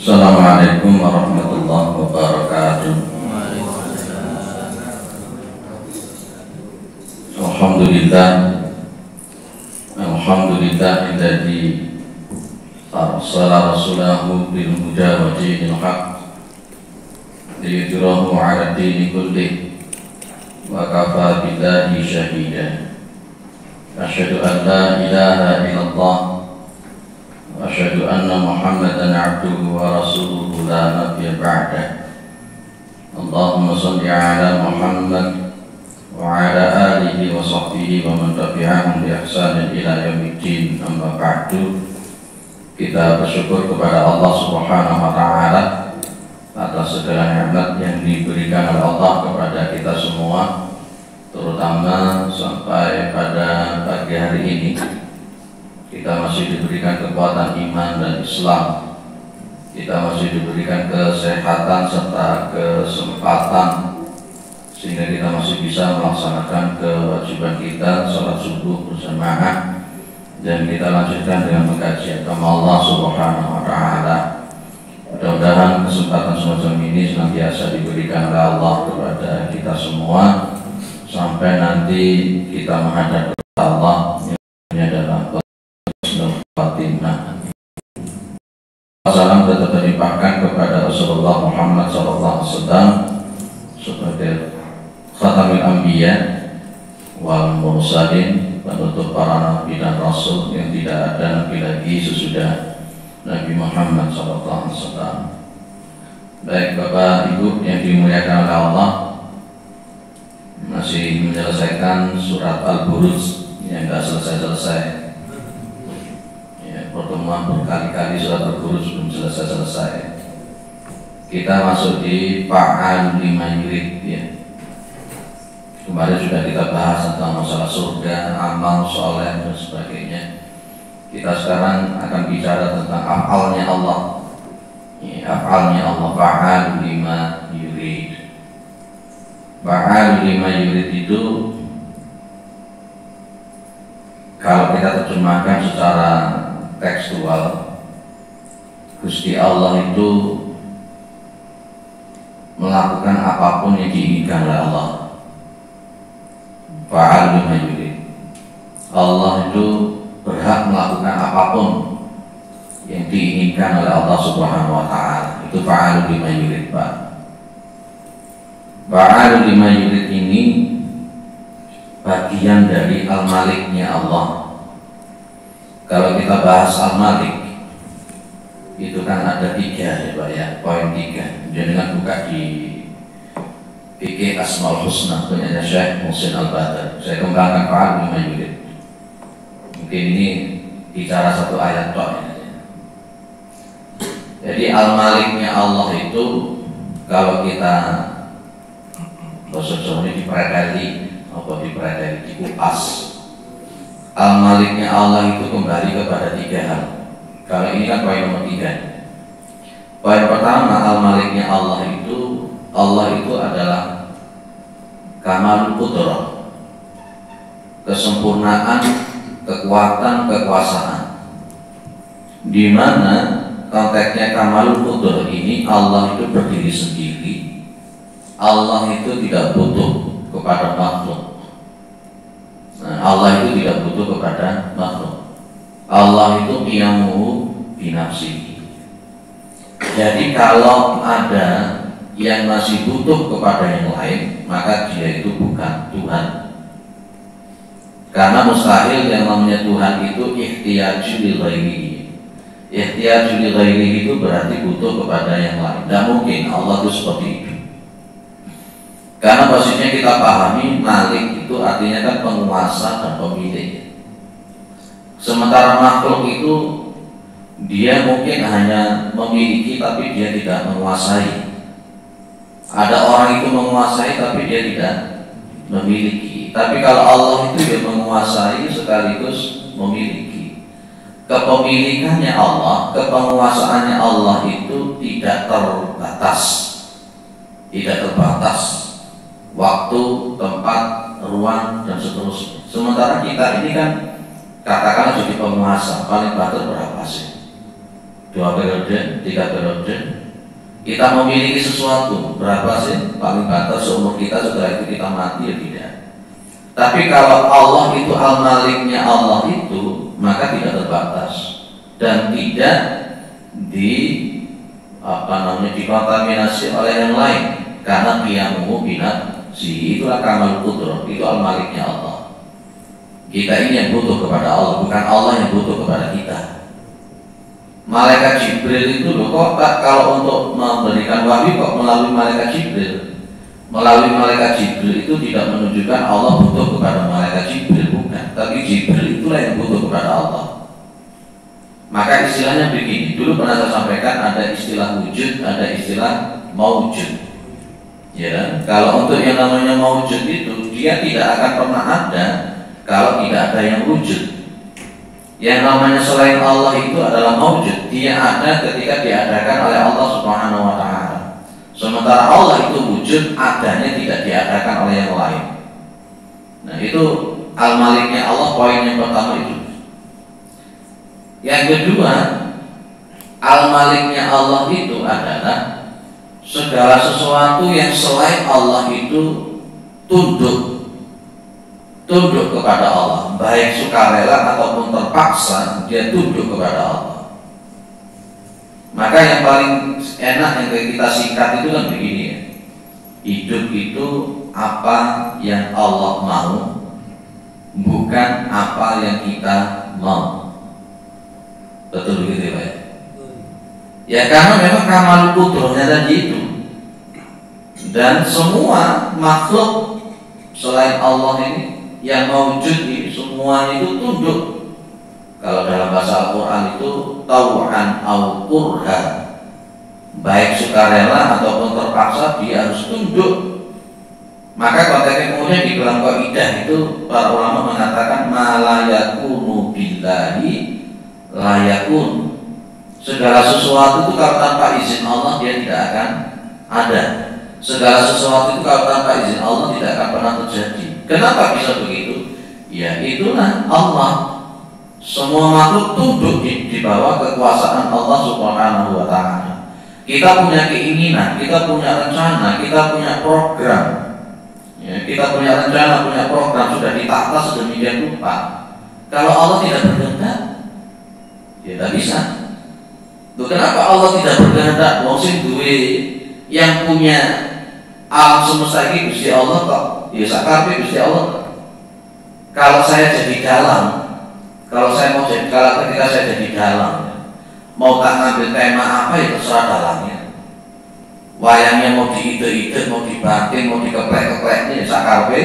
Assalamualaikum warahmatullahi wabarakatuh. Alhamdulillah, alladzi arsala rasulahu bil huda wa dinil haqq liyudhhirahu 'ala dini kullih wa kafa billahi shahida. Asyhadu an la ilaha illallah wa asyhadu anna Muhammadan 'abduhu wa rasuluhu la nabiyya ba'dah. Allahumma shalli 'ala Muhammad wa 'ala alihi wa sahbihi wa man tabi'ahum bi ihsanin ila yaumiddin. Amma ba'du. Kita bersyukur kepada Allah Subhanahu wa taala atas segala nikmat yang diberikan oleh Allah kepada kita semua, terutama sampai pada pagi hari ini kita masih diberikan kekuatan iman dan Islam, kita masih diberikan kesehatan serta kesempatan sehingga kita masih bisa melaksanakan kewajiban kita salat subuh berjamaah, dan kita lanjutkan dengan mengkaji agama Allah Subhanahu wa taala. Mudah-mudahan kesempatan semacam ini senantiasa diberikan oleh Allah kepada kita semua sampai nanti kita menghadap Allah yang adalah Fatimah. Salam tetap dilimpahkan kepada Rasulullah Muhammad SAW sebagai Khatamul Anbiya wal Mursalin, penutup para nabi dan rasul yang tidak ada nabi lagi sesudah Nabi Muhammad SAW. Baik Bapak Ibu yang dimuliakan oleh Allah, masih menyelesaikan surat Al-Buruj yang tidak selesai-selesai. Pertemuan berkali-kali surat Al-Buruj belum selesai-selesai. Kita masuk di fa'al lima yurid ya. Kemarin sudah kita bahas tentang masalah surga, amal soleh dan sebagainya. Kita sekarang akan bicara tentang af'alnya Allah. Af'alnya Allah, fa'al lima yurid. Fa'al lima yurid itu kalau kita terjemahkan secara tekstual, Gusti Allah itu melakukan apapun yang diinginkan oleh Allah. Fa'al lima yurid. Allah itu berhak melakukan apapun yang diinginkan oleh Allah Subhanahu wa taala. Itu fa'al lima yurid, Pak. Fa'al lima yurid ini bagian dari al-maliknya Allah. Kalau kita bahas Al-Malik itu kan ada tiga ya Pak ya, poin tiga. Jangan buka di fikih Asmaul Husna punya Syekh Muhsin Al-Badr. Saya kembangkan fa'al lima yurid. Mungkin ini bicara satu ayat toh ya. Jadi Al-Maliknya Allah itu kalau kita bahasa Jawa ini dipredeli atau dipredeli dikupas, Al-Maliknya Allah itu kembali kepada tiga hal. Kalau ini kan poin nomor 3. Poin pertama, Al-Maliknya Allah itu adalah kamalul qudrah, kesempurnaan, kekuatan, kekuasaan. Di mana konteksnya kamalul qudrah ini Allah itu berdiri sendiri. Allah itu tidak butuh kepada makhluk. Allah itu tidak butuh kepada makhluk. Allah itu qiyamuhu binafsihi. Jadi kalau ada yang masih butuh kepada yang lain, maka dia itu bukan Tuhan. Karena mustahil yang namanya Tuhan itu ihtiyaju li ghairihi. Ihtiyaju li ghairihi itu berarti butuh kepada yang lain. Tidak mungkin Allah itu seperti itu. Karena posisinya kita pahami Malik itu artinya kan penguasa dan pemilik. Sementara makhluk itu dia mungkin hanya memiliki tapi dia tidak menguasai. Ada orang itu menguasai tapi dia tidak memiliki. Tapi kalau Allah itu dia menguasai sekaligus memiliki. Kepemilikannya Allah, kepenguasaannya Allah itu tidak terbatas. Tidak terbatas. Waktu, tempat, ruang, dan seterusnya. Sementara kita ini kan katakanlah jadi penguasa, paling batas berapa sih? 2 periode, 3 periode. Kita memiliki sesuatu berapa sih paling batas seumur kita, setelah itu kita mati ya tidak. Tapi kalau Allah itu al-maliknya Allah itu, maka tidak terbatas dan tidak dikontaminasi oleh yang lain, karena qiyamuhu binafsihi, itulah kamal qudrah, itu al-maliknya Allah. Kita ini yang butuh kepada Allah, bukan Allah yang butuh kepada kita. Malaikat Jibril itu loh, kok kalau untuk memberikan wahyu kok melalui malaikat Jibril? Melalui malaikat Jibril itu tidak menunjukkan Allah butuh kepada malaikat Jibril, bukan. Tapi Jibril itulah yang butuh kepada Allah. Maka istilahnya begini, dulu pernah saya sampaikan, ada istilah wujud, ada istilah maujud. Ya, kalau untuk yang namanya maujud itu, dia tidak akan pernah ada kalau tidak ada yang wujud. Yang namanya selain Allah itu adalah maujud, dia ada ketika diadakan oleh Allah Subhanahu wa Ta'ala. Sementara Allah itu wujud, adanya tidak diadakan oleh yang lain. Nah, itu al-maliknya Allah, poin yang pertama itu. Yang kedua, al-maliknya Allah itu adalah segala sesuatu yang selain Allah itu tunduk kepada Allah, baik sukarela ataupun terpaksa, dia tunduk kepada Allah. Maka yang paling enak yang kita singkat itu kan begini ya, hidup itu apa yang Allah mau, bukan apa yang kita mau. Betul begitu ya? Ya karena memang kamal qudrahnya tadi itu. Dan semua makhluk selain Allah ini yang mewujud ini semuanya itu tunduk. Kalau dalam bahasa Al-Quran itu tau'an au kurha, baik sukarela ataupun terpaksa dia harus tunduk. Maka konteksnya kemudian di dalam kaidah itu para ulama mengatakan ma la yakunu billahi la yakun. Segala sesuatu itu kalau tanpa izin Allah dia tidak akan ada. Segala sesuatu itu kalau tanpa izin Allah tidak akan pernah terjadi. Kenapa bisa begitu? Ya itulah Allah. Semua makhluk tunduk di bawah kekuasaan Allah Subhanahu wa Ta'ala. Kita punya keinginan, kita punya rencana, kita punya program. Ya, kita punya rencana, punya program sudah ditata sedemikian rupa. Kalau Allah tidak berkehendak, ya tidak bisa. Tuh, kenapa Allah tidak berkehendak? Wong sing duwe yang punya alam semesta ini Gusti Allah kok. Ya sakarpe Gusti Allah. Kalau saya jadi dalang, kalau ketika saya jadi dalang, mau tak ngambil tema apa ya terserah dalangnya. Wayangnya mau diide-ide, mau dibanting, mau dikeplek-kepleknya ya sakarpe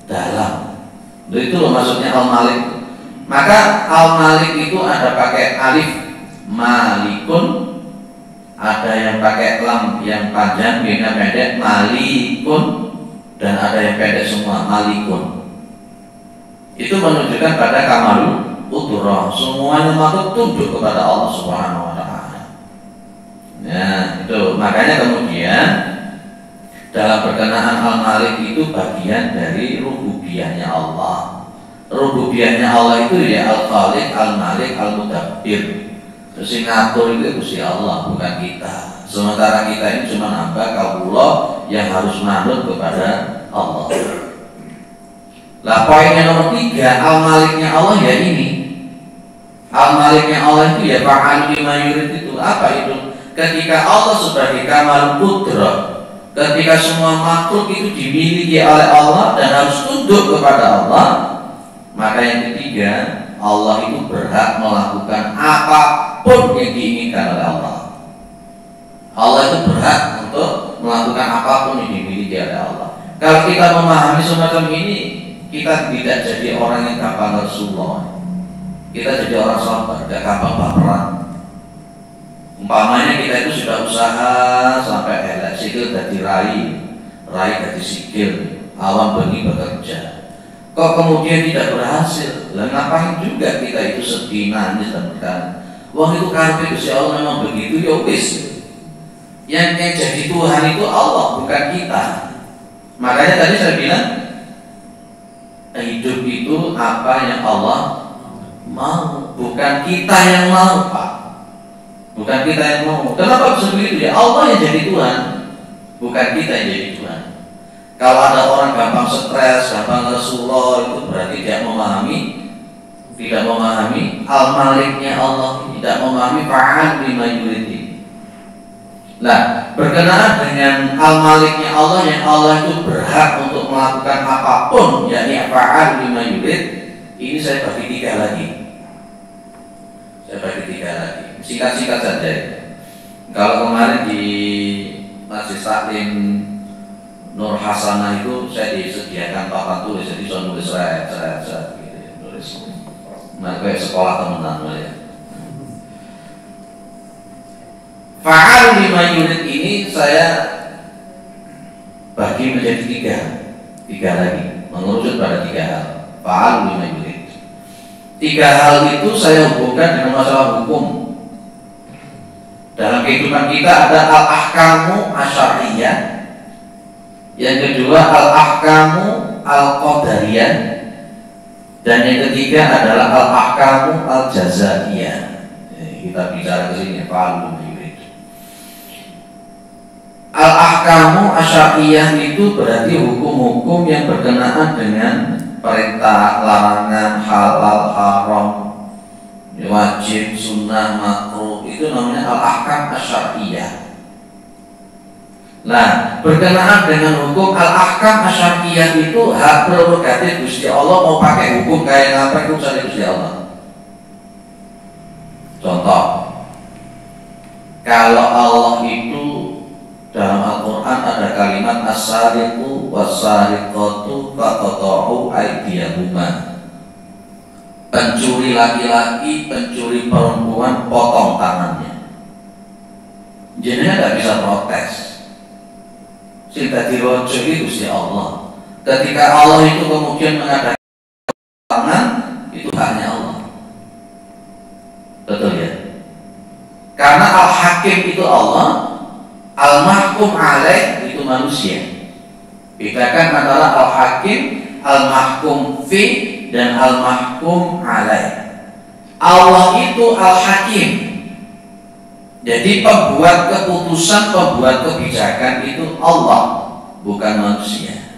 dalang. Itu loh maksudnya al-malik. Maka al-malik itu ada pakai alif malikun, ada yang pakai lam yang panjang, yang pendek malikun, dan ada yang pendek semua malikun. Itu menunjukkan pada kamalul qudrah, semuanya makhluk tunduk kepada Allah Subhanahu wa Ta'ala. Ya, itu makanya kemudian dalam berkenaan al-malik itu bagian dari rububiyahnya Allah. Rububiyahnya Allah itu ya al-khaliq, al-malik, al-mudabbir. Terus yang ngatur itu Gusti Allah, bukan kita. Sementara kita ini cuma hamba kawula yang harus manut kepada Allah. Lah poin yang nomor 3, al-maliknya Allah ya ini. Al-maliknya Allah itu ya fa'al lima yurid itu. Apa itu? Ketika Allah sebagai kamal qudrah, ketika semua makhluk itu dimiliki oleh Allah dan harus tunduk kepada Allah, maka yang ketiga, Allah itu berhak melakukan apapun yang diinginkan oleh Allah. Allah itu berhak untuk melakukan apapun yang dimiliki oleh Allah. Kalau kita memahami semacam ini, kita tidak jadi orang yang gampang Rasulullah. Kita jadi orang sabar, gak gampang baperan. Umpamanya kita itu sudah usaha sampai elek, sikil jadi rai jadi sikil, awam bengi bekerja. Kok kemudian tidak berhasil? Lah ngapain juga kita itu sedih, nangis dan berkata, wah itu karena Gusti Allah memang begitu, ya wis. Yang jadi Tuhan itu Allah, bukan kita. Makanya tadi saya bilang, hidup itu apa yang Allah mau, bukan kita yang mau, Pak. bukan kita yang mau. Kenapa bisa begitu ya? Allah yang jadi Tuhan, bukan kita yang jadi Tuhan. Kalau ada orang gampang stres, gampang Rasulullah, itu berarti tidak memahami al-maliknya Allah, tidak memahami fa'al lima yuridi. Nah, berkenaan dengan al-maliknya Allah, yang Allah itu berhak untuk melakukan apapun, yakni fa'al lima yurid, ini saya bagi tiga lagi. Singkat-singkat saja. Kalau kemarin di Masjid Taklim Nur Hasanah itu saya disediakan papan tulis, jadi saya nulis gitu, nulis. Nah, kayak sekolah teman-teman ya. Fa'al lima unit ini saya bagi menjadi tiga lagi, mengerucut pada tiga hal. Fa'al lima unit. Tiga hal itu saya hubungkan dengan masalah hukum. Dalam kehidupan kita ada al-ahkamu asyariyah, yang kedua al-ahkamu al-qadariyah, dan yang ketiga adalah al-ahkamu al-jazaiyah. Kita bicara ke sini, fa'al al-ahkamu asyariyah itu berarti hukum-hukum yang berkenaan dengan perintah, larangan, halal, haram, wajib, sunnah, makruh, itu namanya al-ahkam asyariyah. Nah, berkenaan dengan hukum al-ahkam asyariyah itu hak prerogatif Gusti Allah, mau pakai hukum kayak apa itu dari Gusti Allah. Contoh, kalau Allah itu dalam Al-Quran ada kalimat as-sariqu was-sariqatu faqta'u aydiyahuma. Pencuri laki-laki, pencuri perempuan, potong tangannya. Jadinya tidak bisa protes. Cinta dirojo itu Gusti Allah. Ketika Allah itu kemudian mengadakan tangan, itu haknya Allah. Betul ya? Karena al-hakim itu Allah, al-mahkum alaih itu manusia. Bedakan antara al-hakim, al-mahkum fi, dan al-mahkum alaih. Allah itu al-hakim. Jadi pembuat keputusan, pembuat kebijakan itu Allah, bukan manusia.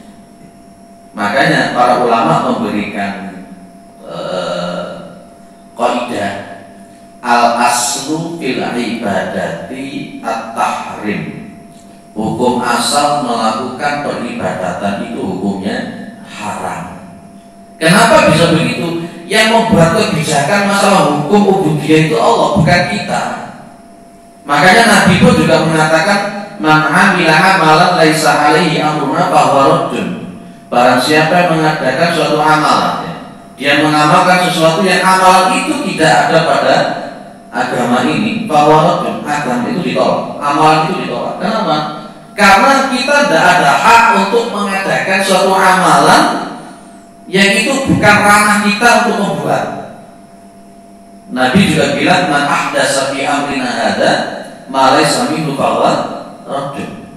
Makanya para ulama memberikan kaidah al-aslu fil ibadati at-tahrim. Hukum asal melakukan peribadatan itu hukumnya haram. Kenapa bisa begitu? Yang membuat kebijakan masalah hukum ubudiyah itu Allah, bukan kita. Makanya Nabi pun juga mengatakan man 'amila 'amalan laisa 'alaihi amruna fahuwa raddun. Barang siapa yang mengadakan suatu amalan, dia mengamalkan sesuatu yang amalan itu tidak ada pada agama ini, bahwa agama itu ditolak, amalan itu ditolak. Kenapa? Karena kita tidak ada hak untuk mengadakan suatu amalan yang itu bukan ranah kita untuk membuat. Nabi juga bilang man ahdatsa fi amrina hadza ma laysa minhu fahuwa raddun.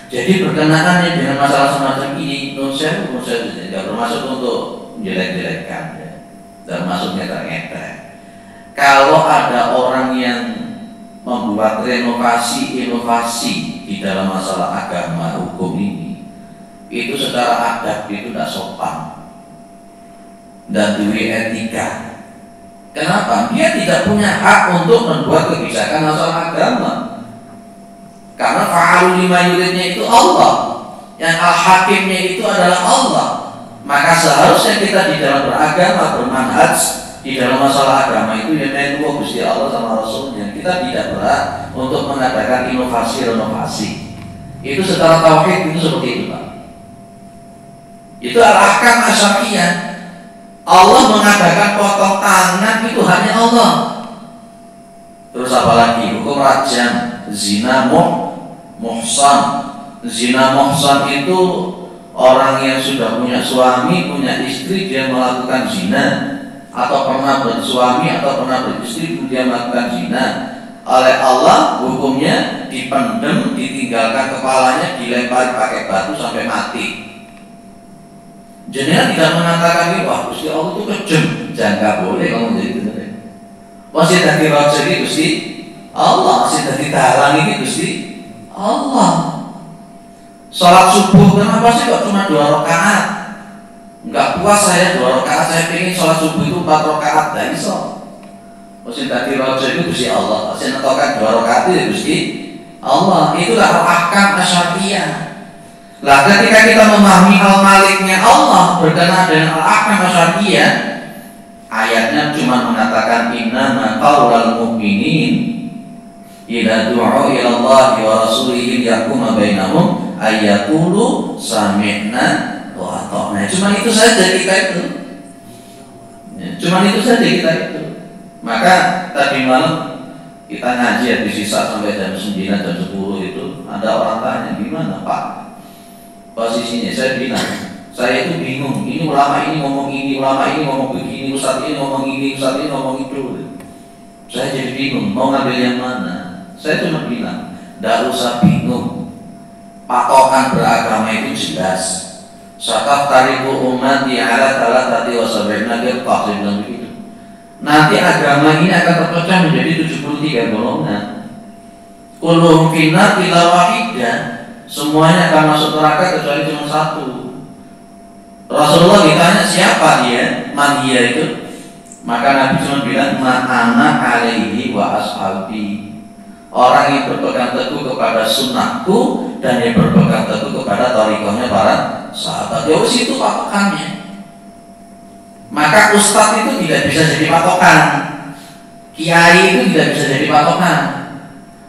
Jadi berkenaannya dengan masalah semacam ini, menurut saya tidak bermaksud untuk menjelek-jelekkan, ya. Dan maksudnya ternyata kalau ada orang yang membuat inovasi di dalam masalah agama hukum ini, itu secara adab itu tidak sopan dan diri etika. Kenapa? Dia tidak punya hak untuk membuat kebijakan masalah agama. Karena fa'alu lima yuridnya itu Allah, yang al-hakimnya itu adalah Allah. Maka seharusnya kita di dalam beragama, bermanhaj di dalam masalah agama itu yang menurut Gusti Allah sama Rasulnya. Kita tidak berhak untuk mengadakan inovasi. Itu secara tauhid itu seperti itu, Pak. Itu al-ahkam asyariyah. Allah mengadakan potong tangan itu hanya Allah. Terus apa lagi? Hukum rajam, zina muhsan. Zina muhsan itu orang yang sudah punya suami, punya istri, dia melakukan zina, atau pernah bersuami atau pernah beristri, dia melakukan zina. Oleh Allah hukumnya dipendem, ditinggalkan kepalanya, dilempari pakai batu sampai mati. Jadi tidak mengatakan wah Gusti Allah itu kejam, jangan boleh kamu jadi benar. Masih tadi rojo Gusti Allah, sing dadi dalang iki Gusti Allah. Salat subuh kenapa sih kok cuma 2 rakaat? Enggak puas saya 2 rakaat, saya pengen salat subuh itu 4 rakaat, enggak iso. Sing dadi raja itu Gusti Allah, sing netokan 2 rakaat itu Gusti Allah. Itulah ahkam asyariyah. Lah ketika kita memahami al-maliknya Allah berkenaan dengan al-ahkam asyariyah, ayatnya cuma mengatakan innama qaulal mu'minin idza du'u ila Allah wa rasulihi yahkuma bainahum ayyaqulu sami'na wa ata'na. Cuma itu saja kita itu. Cuma itu saja kita itu. Maka tadi malam kita ngaji habis sisa sampai jam 9 jam 10 itu ada orang tanya gimana Pak posisinya. Saya bilang saya itu bingung, ini ulama ini ngomong ini, ulama ini ngomong begini, ustadz ini ngomong ini, ustadz ini ngomong itu. Saya jadi bingung mau ngambil yang mana. Saya cuma bilang tidak usah bingung, patokan beragama itu jelas. Syakaf tariku ummati ala talatati wa sab'ina firqah, saya bilang begitu. Nanti agama ini akan terpecah menjadi 73 golongan. Kulluhum finnar illa wahidah, semuanya akan masuk neraka kecuali cuma satu. Rasulullah ditanya siapa dia, man dia itu, maka Nabi cuma bilang ma'ana alaihi wa ashabi. Orang yang berpegang teguh kepada sunnahku dan yang berpegang teguh kepada thariqahnya para sahabat. Ya wis itu patokannya. Maka ustadz itu tidak bisa jadi patokan, kiai itu tidak bisa jadi patokan.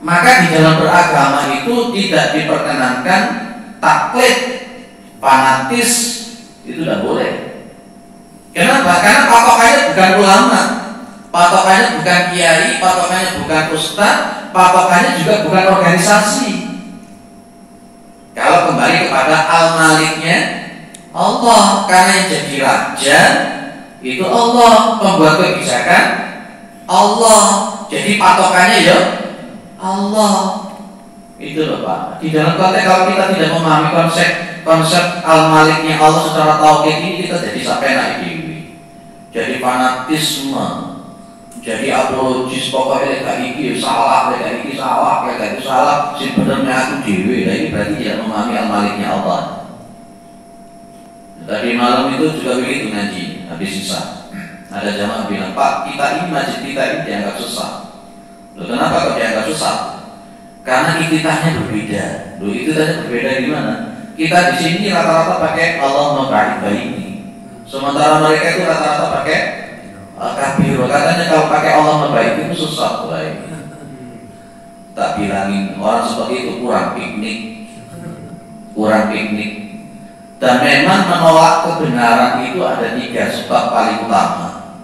Maka di dalam beragama itu tidak diperkenankan taklid, fanatis, itu tidak boleh. Kenapa? Karena patokannya bukan ulama, patokannya bukan kiai, patokannya bukan ustadz, patokannya juga bukan organisasi. Kalau kembali kepada al-maliknya Allah, karena yang jadi raja itu Allah, pembuat kebijakan Allah, jadi patokannya ya Allah. Itu loh Pak. Di dalam konteks kalau kita tidak memahami konsep al-maliknya Allah secara tauhid ini, kita jadi sampai naik dewi, jadi fanatisme, jadi apologis, pokoknya lek iki salah, lek iki salah, lek iki salah, sing bener aku dewi. Nah, ini berarti tidak memahami al-maliknya Allah. Tadi malam itu juga begitu ngaji habis sisa. Ada jamaah bilang, Pak, kita ini masjid kita ini dianggap susah. Loh, kenapa kok dianggap susah? Karena iktidahnya berbeda. Loh, iktidahnya berbeda di mana? Kita di sini rata-rata pakai Allahumma ba'id baini. Sementara mereka itu rata-rata pakai kabir. Katanya kalau pakai Allahumma ba'id itu susah, baik. Tak bilangin orang seperti itu kurang piknik. Dan memang menolak kebenaran itu ada 3 sebab paling utama.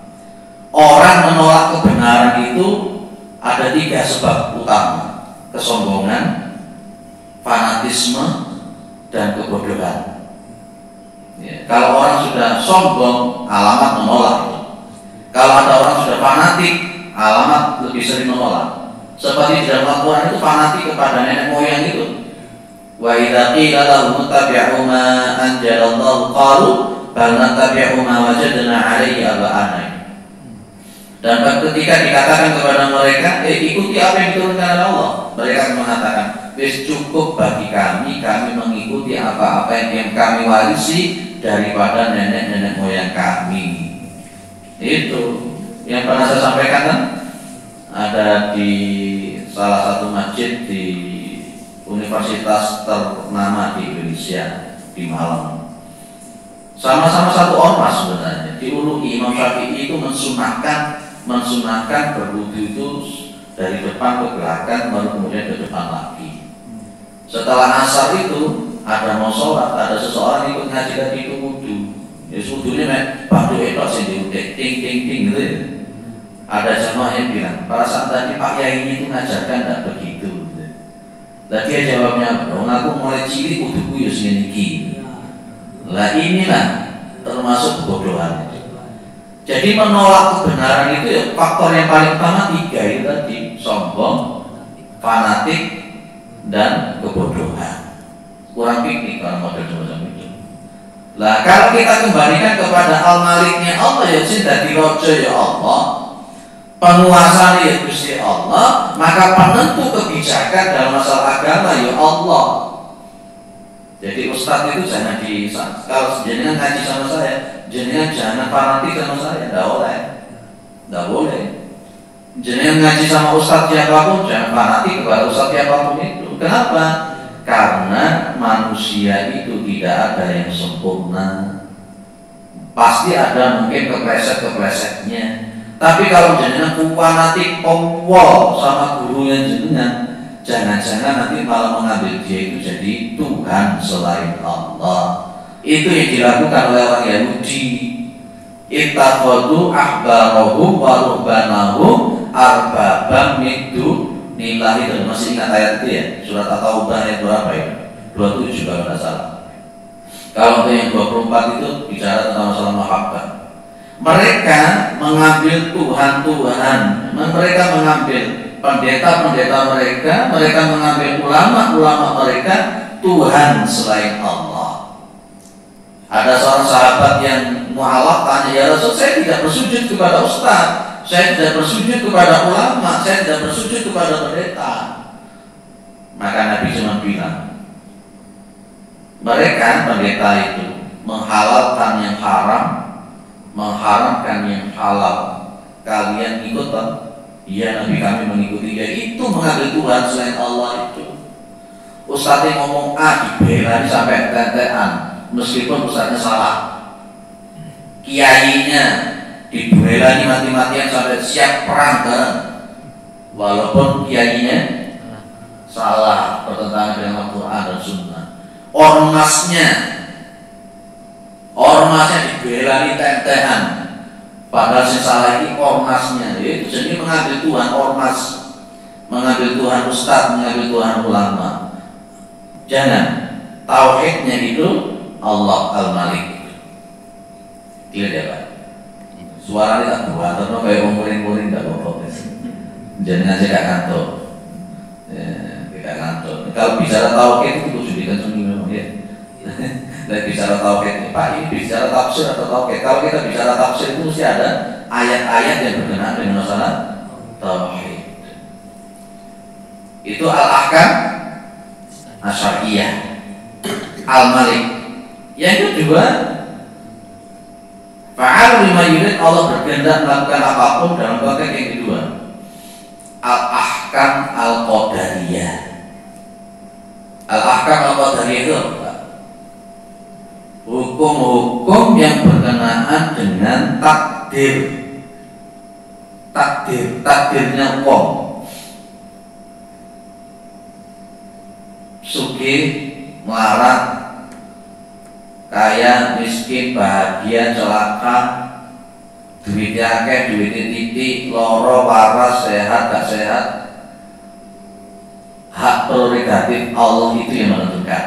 Orang menolak kebenaran itu ada 3 sebab utama: kesombongan, fanatisme, dan kebodohan. Ya, kalau orang sudah sombong, alamat menolak. Kalau ada orang sudah fanatik, alamat lebih sering menolak. Seperti di dalam Al-Quran itu fanatik kepada nenek moyang itu. Wa idza qila lahum ittabi'u ma anzalallahu qalu bal nattabi'u ma wajadna 'alaihi aba'ana. Dan ketika dikatakan kepada mereka, ikuti apa yang diturunkan oleh Allah, mereka akan mengatakan, wis cukup bagi kami mengikuti apa-apa yang kami warisi daripada nenek-nenek moyang kami. Itu yang pernah saya sampaikan kan? Ada di salah satu masjid di universitas ternama di Indonesia di Malang. Sama-sama satu ormas sebenarnya. Di UI Imam Syafi'i itu mensunahkan berwudu itu dari depan ke belakang, baru kemudian ke depan lagi. Setelah asar itu ada mau sholat, ada seseorang ikut ngaji lagi itu wudu. Ya wudunya batu etos yang diutek ting ting ting gitu ya. Ada jamaah yang bilang, pada saat tadi Pak Yai ini itu ngajarkan tidak begitu. Lah dia jawabnya, "Dong aku mulai cilik wuduku ya segini." Lah inilah termasuk kebodohan. Jadi menolak kebenaran itu ya faktor yang paling utama 3 itu tadi: sombong, fanatik, dan kebodohan. Kurang piknik kalau model semacam itu. Lah kalau kita kembalikan kepada al-maliknya Allah, ya sing dadi raja ya Allah. penguasa ya Gusti Allah, maka penentu kebijakan dalam masalah agama ya Allah. Jadi ustadz itu jangan kalau jenengan ngaji sama saya, jenengan jangan fanatik sama saya, tidak boleh. Jenengan ngaji sama ustadz siapapun, jangan fanatik kepada ustadz siapapun itu. Kenapa? Karena manusia itu tidak ada yang sempurna. Pasti ada mungkin kepleset-keplesetnya. Tapi kalau jenengan fanatik powol sama gurunya jenengan, jangan-jangan nanti malah mengambil dia itu jadi Tuhan selain Allah. Itu yang dilakukan oleh orang Yahudi. Ittakhadhu ahbarahum wa ruhbanahum arbabam min dunillahi. Dan masih ingat ayat itu ya? Surat At-Taubah ayat berapa ya? 27 kalau tidak salah. Kalau yang 24 itu bicara tentang masalah mahabbah. Mereka mengambil Tuhan-Tuhan, mereka mengambil pendeta-pendeta mereka mengambil ulama-ulama mereka Tuhan selain Allah. Ada seorang sahabat yang mu'alaf tanya, ya Rasul, saya tidak bersujud kepada ustaz, saya tidak bersujud kepada ulama, saya tidak bersujud kepada pendeta. Maka Nabi cuma bilang, mereka pendeta itu menghalalkan yang haram, mengharamkan yang halal. Kalian ikut tak? Iya, Nabi kami mengikuti dia. Itu mengambil Tuhan selain Allah itu. Ustadznya ngomong A dibela sampai tentean, meskipun ustadznya salah. Kiainya dibela mati-matian sampai siap perang bareng, walaupun kiainya salah, bertentangan dengan Al-Quran dan Sunnah. Ormasnya dibela tentean, padahal yang salah ini ormasnya. Itu jadi mengambil Tuhan ormas, mengambil Tuhan ustadz, mengambil Tuhan ulama. Jangan, tauhidnya itu Allah Al-Malik. Clear ya Pak? Suaranya tak buat, atau kayak muring-muring tak apa-apa. Jangan aja gak kantor. Gak kantor. Kalau bicara tauhid itu kudu dikencengin memang ya. Dan bicara tauhid, Pak, ini bicara tafsir atau tauhid. Kalau kita bicara tafsir itu mesti ada ayat-ayat yang berkenaan dengan masalah tauhid. Itu al-ahkam asyariyah, al-malik. Yang kedua, fa'al lima yurid, Allah berkehendak melakukan apapun dalam konteks yang kedua, al-ahkam al-qadariyah. Al-ahkam al-qadariyah itu apa? Hukum-hukum yang berkenaan dengan takdirnya wong. Sugih, melarat, kaya, miskin, bahagia, celaka, duitnya akeh, duitnya titik, loro, waras, sehat, gak sehat. Hak prerogatif Allah itu yang menentukan.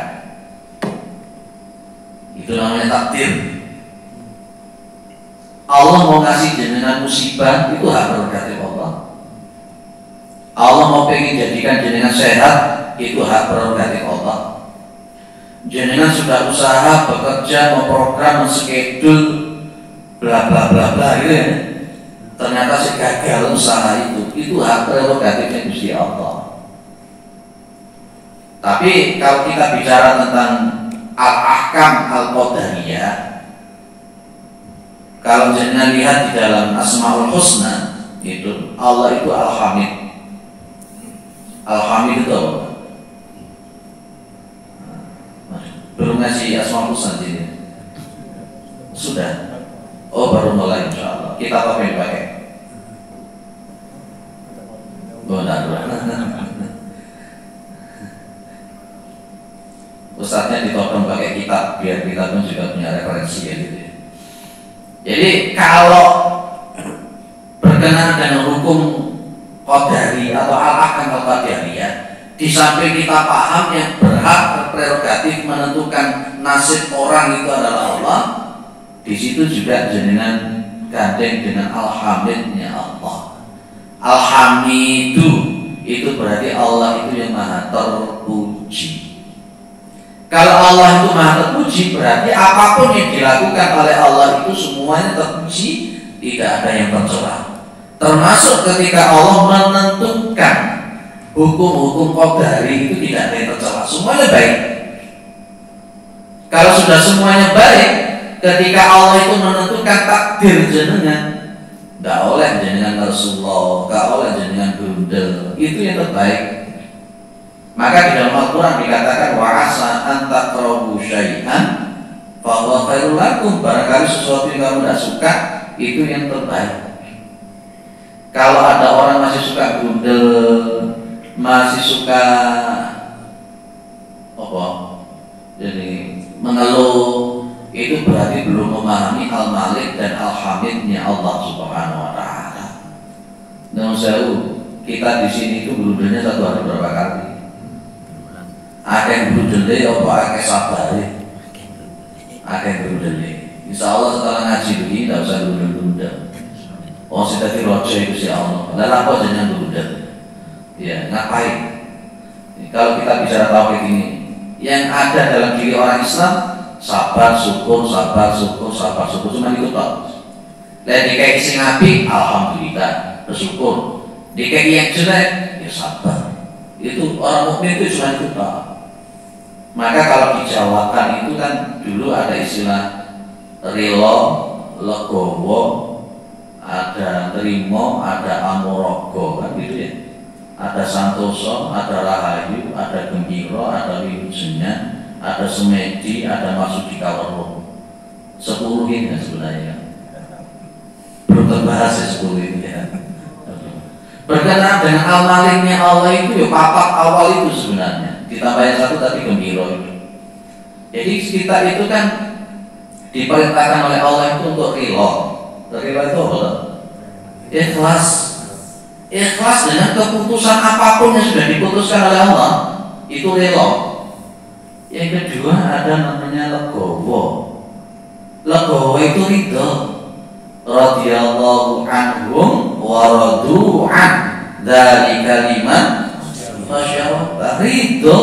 Itu namanya takdir. Allah mau ngasih jenengan musibah, itu hak prerogatif Allah. Allah mau pengen jadikan jenengan sehat, itu hak prerogatif Allah. Jenengan sudah usaha, bekerja, memprogram, menschedule, bla bla bla bla gitu ya. Ternyata gagal usaha itu hak prerogatifnya Gusti Allah. Tapi kalau kita bicara tentang al-ahkam al-qadariyah, kalau jenengan lihat di dalam Asmaul Husna itu, Allah itu Al-Hamid. Al-Hamid itu apa? Belum ngasih Asmaul Husna ini? Sudah? Oh, baru mulai insyaallah. Kita apa yang pakai? Oh, Ustadznya ditodong pakai kitab biar kita pun juga punya referensi ya gitu. Jadi kalau berkenaan dengan hukum qadari atau al-ahkam al-qadariyah, di samping kita paham yang berhak prerogatif menentukan nasib orang itu adalah Allah, di situ juga jenengan gandeng dengan al-hamidnya Allah. Al-hamidu itu berarti Allah itu yang maha terpuji. Kalau Allah itu maha terpuji, berarti apapun yang dilakukan oleh Allah itu semuanya terpuji, tidak ada yang tercela. Termasuk ketika Allah menentukan hukum-hukum qadari itu tidak ada yang tercela, semuanya baik. Kalau sudah semuanya baik, ketika Allah itu menentukan takdir jenengan, nggak oleh jenengan Rasulullah, nggak oleh jenengan gundel, itu yang terbaik. Maka di dalam Al-Quran dikatakan wa asa an takrahu syai'an fa huwa khairul lakum. Barangkali sesuatu yang kamu tidak suka itu yang terbaik. Kalau ada orang masih suka gundel, masih suka apa? Jadi mengeluh, itu berarti belum memahami Al-Malik dan Al-Hamidnya Allah Subhanahu wa taala. Nah, kita di sini itu berudelnya satu hari berapa kali? Ada yang berudel apa akeh sabar. Ada yang berudel. Insya Allah setelah ngaji begini tidak usah berudel-berudel. Oh, saya tadi rojo itu si Allah. Lalu apa jangan berudel? Ya, ngapain? Kalau kita bicara tauhid ini, yang ada dalam diri orang Islam sabar, syukur, sabar, syukur, sabar, syukur, cuma itu toh. Lihat dikai sing api, alhamdulillah, bersyukur. Dikai yang jelek, ya sabar. Itu orang mukmin itu cuma itu toh. Maka kalau dijawakan itu kan dulu ada istilah rilo, legowo, ada terimo, ada amorogo, kan gitu ya. Ada santoso, ada rahayu, ada gembira, ada wilujenya, ada semedi, ada masuk di kawarung. 10 ini sebenarnya. Belum terbahas ya 10 ini ya. Berkenaan dengan al-maliknya Allah itu ya papat awal itu sebenarnya. Ditambah yang satu tadi gembira itu. Jadi kita itu kan diperintahkan oleh Allah itu untuk rilo. Rilo itu apa? Ikhlas. Ikhlas dengan keputusan apapun yang sudah diputuskan oleh Allah, itu relo. Yang kedua ada namanya legowo. Legowo itu ridho. Radhiyallahu anhum wa radu an. Dzalika liman masyaallah. Ridho.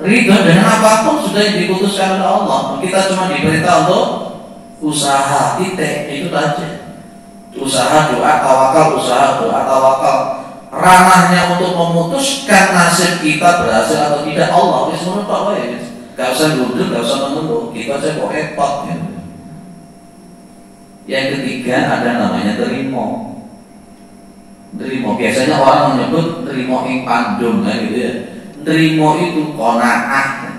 Ridho dengan apapun sudah diputuskan oleh Allah. Kita cuma diperintah untuk usaha titik itu saja. Usaha doa tawakal, usaha doa tawakal. Ranahnya untuk memutuskan nasib kita berhasil atau tidak Allah wis ngono tok wae. Gak usah mundur, gak usah mengeluh. Kita aja kok repot ya. Yang ketiga ada namanya terimo. Terimo biasanya orang menyebut terimo ing pandung kan gitu ya. Terimo itu qanaah.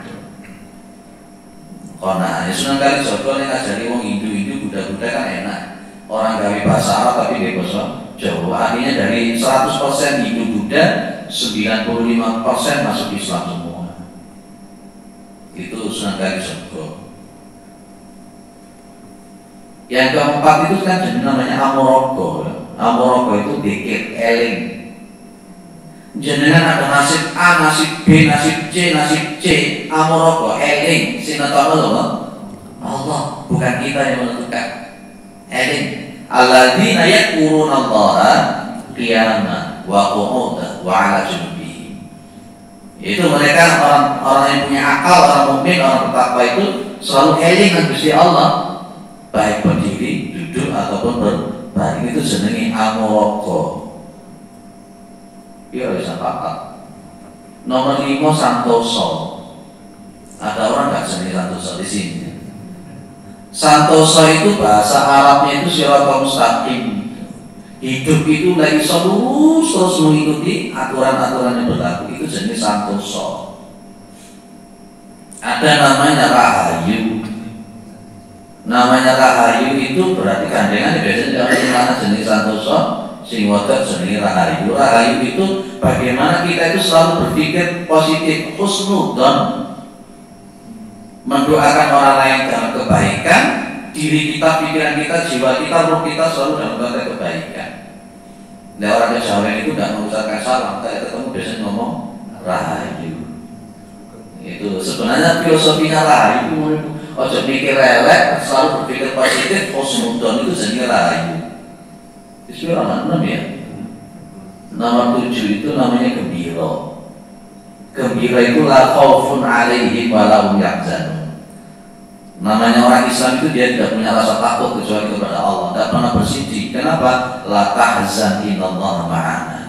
Qanaah. Ya sunan kali Jawa nek ngajari wong Hindu-Hindu Buddha-Buddha kan enak. Orang dari bahasa Arab tapi dari bahasa Jawa. Artinya dari 100% Hindu Buddha, 95% masuk Islam semua. Itu Sunan Kalijaga. Yang keempat itu kan jenis namanya amorogo. Amorogo itu dikit eling. Jenengan ada nasib A, nasib B, nasib C, nasib C. Amorogo eling. Sinatama Allah, bukan kita yang menentukan. Eling. Alladzina yadhkuruna Allaha qiyaman wa qu'udan wa 'ala junubihim. Itu mereka orang-orang yang punya akal, orang mukmin, orang bertakwa itu selalu eling dengan Gusti Allah, baik berdiri, duduk ataupun berbaring. Itu jenenge amorogo. Ya bisa pakat. Nomor 5 santoso. Ada orang nggak jenenge santoso di sini? Santoso itu bahasa Arabnya itu siratal mustaqim. Hidup itu lagi lurus terus mengikuti aturan-aturan yang berlaku. Itu jenis santoso. Ada namanya rahayu. Namanya rahayu itu berarti gandengan biasanya kalau mana jenis santoso, sing wadon jenis rahayu. Rahayu itu bagaimana kita itu selalu berpikir positif, husnudzon, mendoakan orang lain dalam kebaikan, diri kita, pikiran kita, jiwa kita, roh kita selalu dalam konteks kebaikan. Nah, orang Jawa itu tidak mengucapkan salam, saya ketemu biasanya ngomong rahayu. Itu sebenarnya filosofinya rahayu. Ojo mikir elek, selalu berpikir positif, husnudzon itu jenis rahayu. Itu orang 6 ya. Nomor 7 itu namanya gembira. Gembira itu la khaufun 'alaihim wa la hum yahzanun. Namanya orang Islam itu dia tidak punya rasa takut kecuali kepada Allah, tidak pernah bersedih. Kenapa? La tahzan innallaha ma'ana.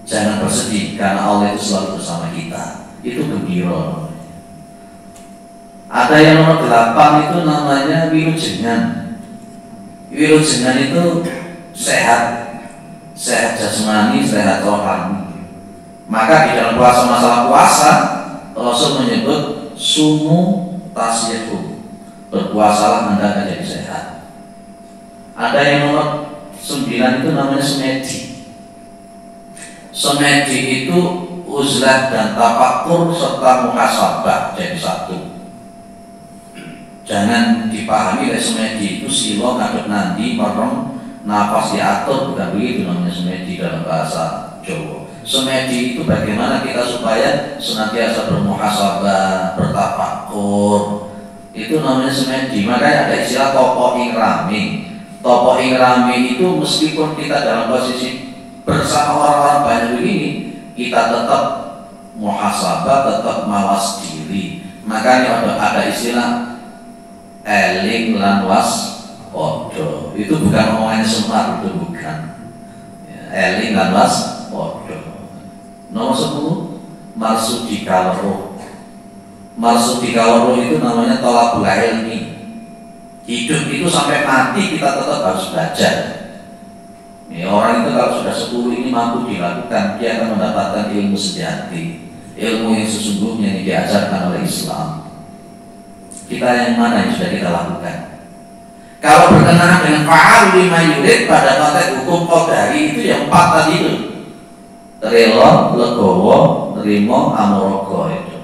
Jangan bersedih karena Allah itu selalu bersama kita. Itu gembira. Ada yang nomor 8 itu namanya wilujengan. Wilujengan itu sehat, sehat jasmani, sehat rohani. Maka di dalam puasa, masalah puasa, Rasul menyebut sumu tasyihu. Berpuasalah Anda akan jadi sehat. Ada yang nomor 9 itu namanya semedi. Semedi itu uzlah dan tafakur serta muhasabah jadi satu. Jangan dipahami oleh semedi itu silo ngadep nanti merem nafas diatur, bukan begitu namanya semedi dalam bahasa Jawa. Semedi itu bagaimana kita supaya senantiasa bermuhasabah, bertafakur. Itu namanya semedi. Makanya ada istilah topo ing rami. Topo ing rami itu meskipun kita dalam posisi bersama orang-orang banyak begini, kita tetap muhasabah, tetap mawas diri. Makanya ada istilah eling lan was podo. Itu bukan omongannya Semar, itu bukan. Eling lan was podo. Nomor 10 marsudika roh. Marsudika roh itu namanya tolabul ilmi. Hidup itu sampai mati kita tetap harus belajar. Orang itu kalau sudah 10 ini mampu dilakukan, dia akan mendapatkan ilmu sejati, ilmu yang sesungguhnya yang diajarkan oleh Islam. Kita yang mana yang sudah kita lakukan? Kalau berkenaan dengan fa'al lima yurid pada konteks hukum qadari itu yang 4 tadi itu. Rela, legowo, nerimo, amorogo itu.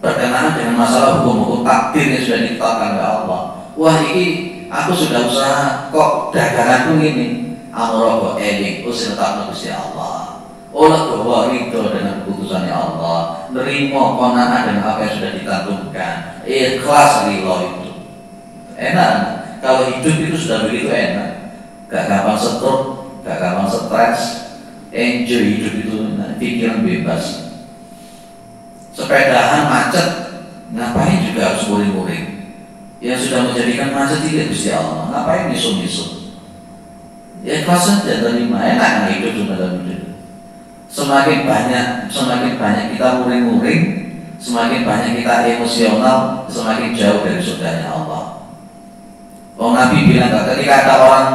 Berkenaan dengan masalah hukum-hukum takdir yang sudah ditetapkan oleh Allah. Wah, ini aku sudah usaha kok daganganku ini. Amorogo eling, usia tetap Gusti Allah. Legowo itu dengan keputusannya Allah. Nerimo konana dengan apa yang sudah ditantumkan. Ikhlas rilo itu. Enak. Kalau hidup itu sudah begitu enak. Gak gampang stroke, gak gampang stres. Enjoy hidup itu, pikiran bebas. Sepedahan macet, ngapain juga harus muring-muring? Yang sudah menjadikan macet itu Gusti Allah. Ngapain misum-misum? Ya ikhlas saja, terima. Enak hidup cuma dalam hidup. Semakin banyak kita muring-muring, semakin banyak kita emosional, semakin jauh dari surganya Allah. Oh, Nabi bilang ketika ada orang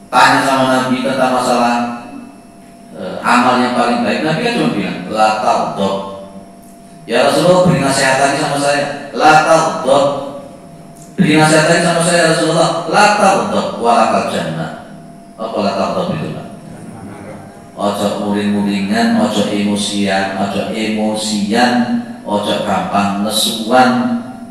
tanya sama Nabi tentang masalah amal yang paling baik, Nabi kan cuma bilang la taghdab. Ya Rasulullah, beri nasihat lagi sama saya, la taghdab. Beri nasihat lagi sama saya Rasulullah, la taghdab wa lakal jannah. Apa la taghdab itu, Pak? Ojo muring-muringan, ojo emosian, ojo gampang nesuan.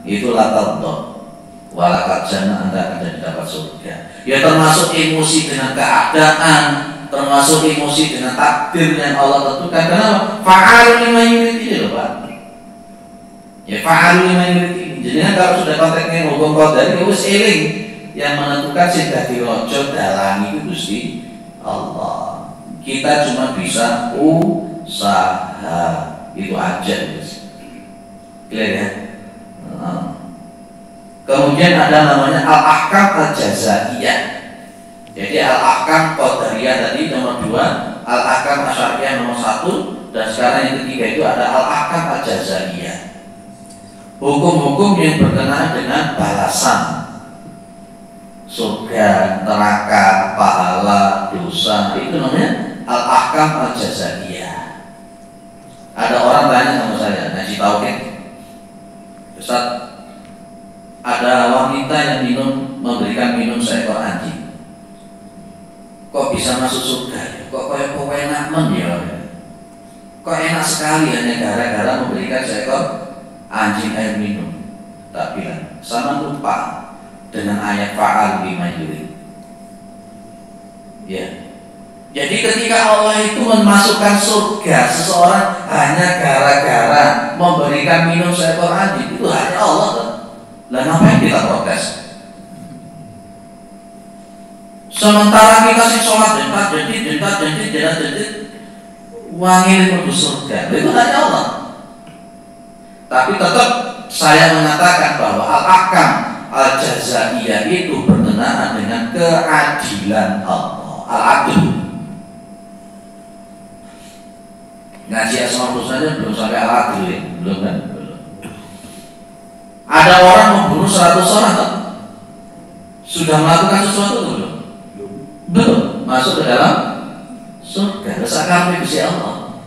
Itu la taghdab wa lakal jannah, Anda akan jadi dapat surga. Ya termasuk emosi dengan keadaan, termasuk emosi dengan takdir yang Allah tentukan. Kenapa? Fa'al lima yurid ini loh Pak. Ya fa'al lima yurid ini. Jadi kalau sudah konteksnya hukum qadari, harus eling yang menentukan sing dadi raja dalam itu Gusti Allah. Kita cuma bisa usaha, itu aja guys. Clear ya? Kemudian ada namanya al-ahkam al-jazaiyah. Jadi al-ahkam qadariyah tadi nomor 2, al-ahkam asyariyah nomor 1, dan sekarang yang ketiga itu ada al-ahkam al-jazaiyah. Hukum-hukum yang berkenaan dengan balasan, surga, neraka, pahala, dosa, itu namanya al-ahkam al-jazaiyah. Ada orang tanya sama saya, ngaji tauhid, Ustaz, ada wanita yang memberikan minum seekor anjing. Kok bisa masuk surga ya? Kok enak ya? Kok enak sekali hanya gara-gara memberikan seekor anjing air minum? Tak bilang, sama lupa dengan ayat fa'al lima yurid. Ya. Jadi ketika Allah itu memasukkan surga seseorang hanya gara-gara memberikan minum seekor anjing, itu hanya Allah kan? Lah ngapain kita protes? Sementara kita sih sholat jadi wangi menuju surga, itu hanya Allah. Tapi tetap saya mengatakan bahwa al-ahkam al-jazaiyah itu berkenaan dengan keadilan Allah, al-adl. Ngaji Asmaul Husna belum sampai al-adl ya? Belum kan? Belum. Ada orang membunuh 100 orang tak? Sudah melakukan sesuatu belum? Belum. Masuk ke dalam surga. Resahkan Gusti Allah.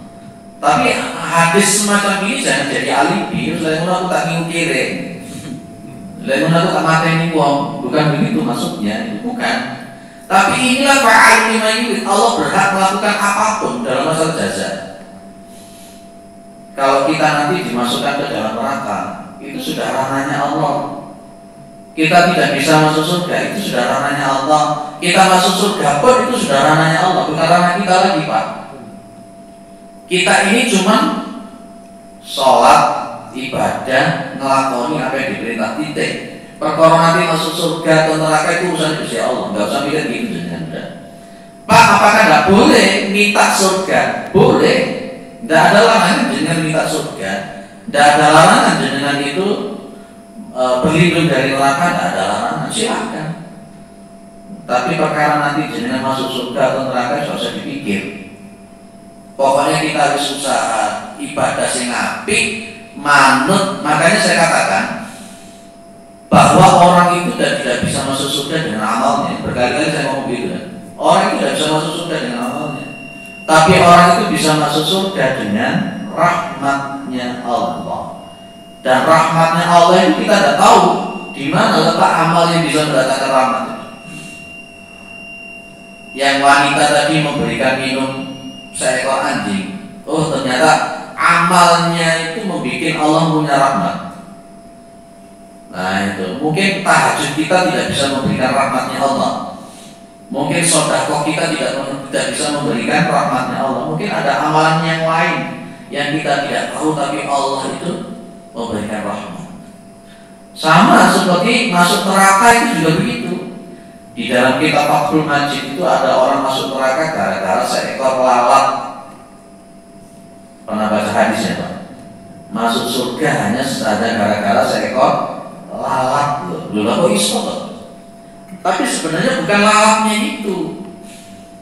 Tapi hadis semacam ini jangan jadi alibi. Lain aku tak ngingkirin. Lain aku tak mateni wong. Bukan begitu maksudnya. Bukan. Tapi inilah fa'al lima yurid. Allah berhak melakukan apapun dalam masalah jaza. Kalau kita nanti dimasukkan ke dalam neraka, itu sudah ranahnya Allah. Kita tidak bisa masuk surga, itu sudah ranahnya Allah. Kita masuk surga pun itu sudah ranahnya Allah, bukan ranah kita lagi, Pak. Kita ini cuma sholat, ibadah, ngelakoni apa yang diperintah, titik. Perkara nanti masuk surga atau neraka itu urusan Gusti Allah, nggak usah mikir gitu dengan Anda. Pak, apakah nggak boleh minta surga? Boleh. Tidak ada larangan dengan minta surga. Tidak ada larangan dengan itu berlindung dari neraka. Tidak ada larangan, silakan. Tapi perkara nanti jenengan masuk surga atau neraka tidak usah dipikir. Pokoknya kita harus usaha ibadah sing apik, manut. Makanya saya katakan bahwa orang itu tidak bisa masuk surga dengan amalnya. Berkali-kali saya ngomong begitu kan. Orang itu tidak bisa masuk surga dengan amalnya. Tapi orang itu bisa masuk surga dengan rahmatnya Allah. Dan rahmatnya Allah itu kita tidak tahu di mana letak amal yang bisa mendatangkan rahmat itu. Yang wanita tadi memberikan minum seekor anjing, oh ternyata amalnya itu membuat Allah punya rahmat. Nah itu mungkin tahajud kita tidak bisa memberikan rahmatnya Allah. Mungkin sedekah kita tidak bisa memberikan rahmatnya Allah. Mungkin ada amalan yang lain yang kita tidak tahu tapi Allah itu memberikan rahmat. Sama seperti masuk neraka itu juga begitu. Di dalam kitab Fathul Majid itu ada orang masuk neraka gara-gara seekor lalat. Pernah baca hadisnya Pak? Masuk surga hanya saja gara-gara seekor lalat. Loh kok iso Pak? Tapi sebenarnya bukan lalatnya itu.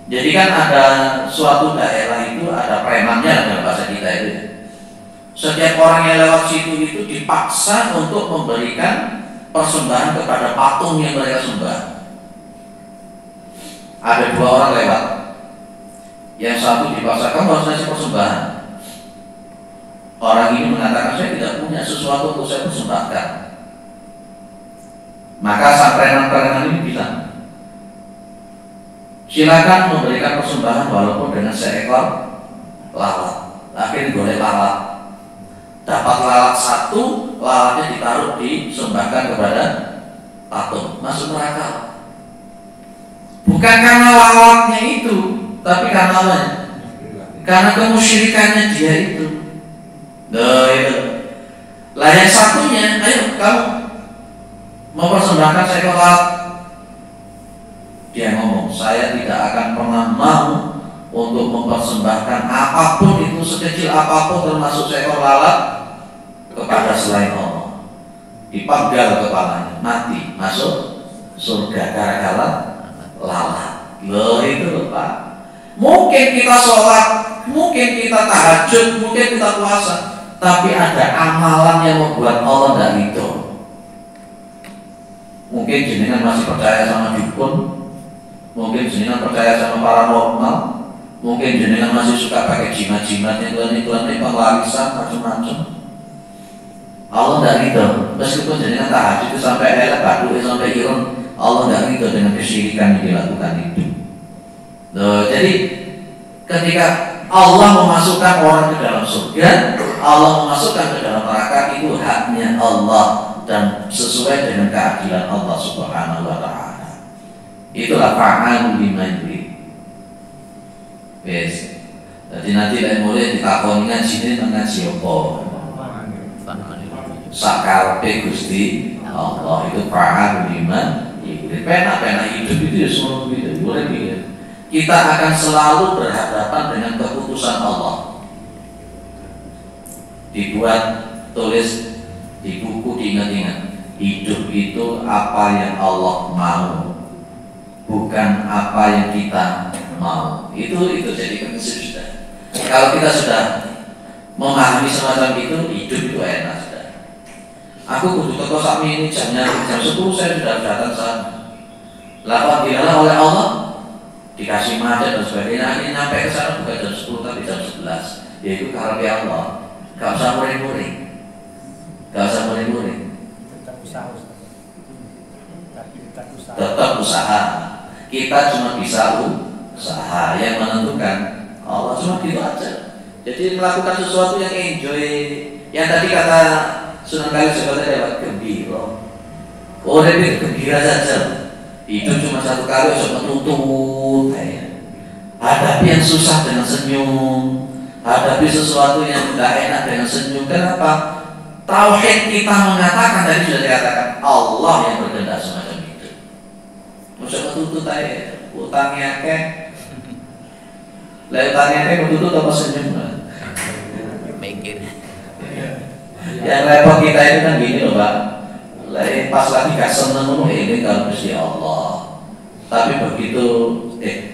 Jadi kan ada suatu daerah itu ada premannya dalam bahasa kita itu. Setiap orang yang lewat situ itu dipaksa untuk memberikan persembahan kepada patung yang mereka sembah. Ada 2 orang lewat. Yang satu dipaksakan harus ngasih persembahan. Orang ini mengatakan saya tidak punya sesuatu untuk saya persembahkan. Maka sang preman-preman ini bilang, silakan memberikan persembahan walaupun dengan seekor lalat. Akhirnya boleh lalat. Dapat lalat 1, lalatnya ditaruh disembahkan kepada patung. Masuk neraka. Bukan karena lalatnya itu, tapi karena apa? Karena kemusyrikannya dia itu. Nah itu. Lah yang satunya, ayo kamu mempersembahkan seekor lalat. Dia ngomong, saya tidak akan pernah mau untuk mempersembahkan apapun itu sekecil apapun termasuk seekor lalat kepada selain Allah. Dipenggal kepalanya, mati, masuk surga gara-gara lalat. Loh itu loh Pak. Mungkin kita sholat, mungkin kita tahajud, mungkin kita puasa, tapi ada amalan yang membuat Allah tidak ridho. Mungkin jenengan masih percaya sama dukun, mungkin jenengan percaya sama paranormal, mungkin jenengan masih suka pakai jimat-jimat yang iklan-iklan penglarisan macam-macam. Allah tidak ridho, meskipun jenengan tahajud itu sampai elek badu sampai irun, Allah tidak ridho dengan kesyirikan yang dilakukan itu. Loh, jadi ketika Allah memasukkan orang ke dalam surga, Allah memasukkan ke dalam neraka, itu haknya Allah dan sesuai dengan keadilan Allah Subhanahu wa taala. Itulah fa'alu lima yurid. Wes. Jadi nanti lek mulai ditakoni ngaji ngaji apa? Sakarepe Gusti Allah, itu fa'alu lima yurid. Pena hidup itu ya semua begitu. Boleh gitu. Kita akan selalu berhadapan dengan keputusan Allah. Dibuat tulis di buku diingat-ingat. Hidup itu apa yang Allah mau, bukan apa yang kita mau. Itu jadi prinsip sudah. Kalau kita sudah memahami semacam itu, hidup itu enak sudah. Aku kudu teko sami ini jam 10 saya sudah datang sana. Lapan dilalah oleh Allah, dikasih macet dan sebagainya. Akhirnya sampai ke sana bukan jam 10 tapi jam 11. Yaitu karena Allah. Gak usah muring-muring. Gak usah muring-muring. Tetap usaha. Kita cuma bisa usaha. Yang menentukan Allah, cuma gitu aja. Jadi melakukan sesuatu yang enjoy. Yang tadi kata Sunan Kali sebetulnya lewat gembira. Oh, dia gembira saja. Itu cuma satu kali usah menuntut. Hadapi yang susah dengan senyum. Hadapi sesuatu yang tidak enak dengan senyum. Kenapa? Tauhid kita mengatakan, tadi sudah dikatakan Allah yang berkehendak semacam itu. Masa menuntut aja, utangnya ke, utangnya ke menuntut apa senyum? Mikir. Yang repot kita itu kan gini loh Pak. Pas lagi gak seneng ini kalau Gusti Allah. Tapi begitu,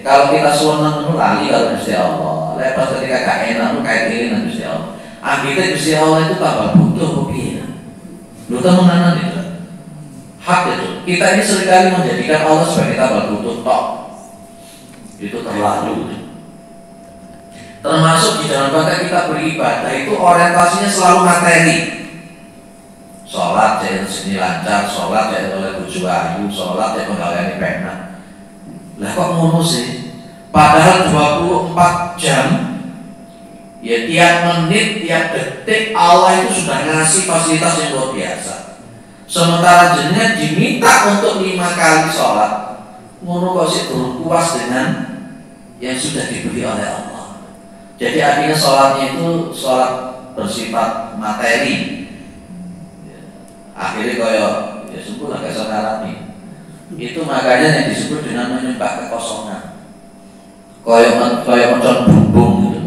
kalau kita seneng lali kalau Gusti Allah. Pas ketika gak enak kayak gini dengan Gusti Allah. Akhirnya Gusti Allah itu tambah butuh begini. Lu tahu mengenal itu? Hak itu. Kita ini seringkali menjadikan Allah sebagai tambah butuh tok. Itu terlalu. Termasuk di dalam bangga kita beribadah itu orientasinya selalu materi. Sholat saya sini lancar, sholat saya oleh buju ayu, sholat saya penggaweane penak. Lah kok ngono sih? Padahal 24 jam. Ya tiap menit, tiap detik Allah itu sudah ngasih fasilitas yang luar biasa. Sementara jenengan diminta untuk 5 kali sholat, ngono kok sih belum puas dengan yang sudah diberi oleh Allah. Jadi artinya sholatnya itu sholat bersifat materi. Akhirnya kaya ya sungguh lah kayak saudara nih. Itu makanya yang disebut dengan menyembah kekosongan. Kaya macam bumbung gitu.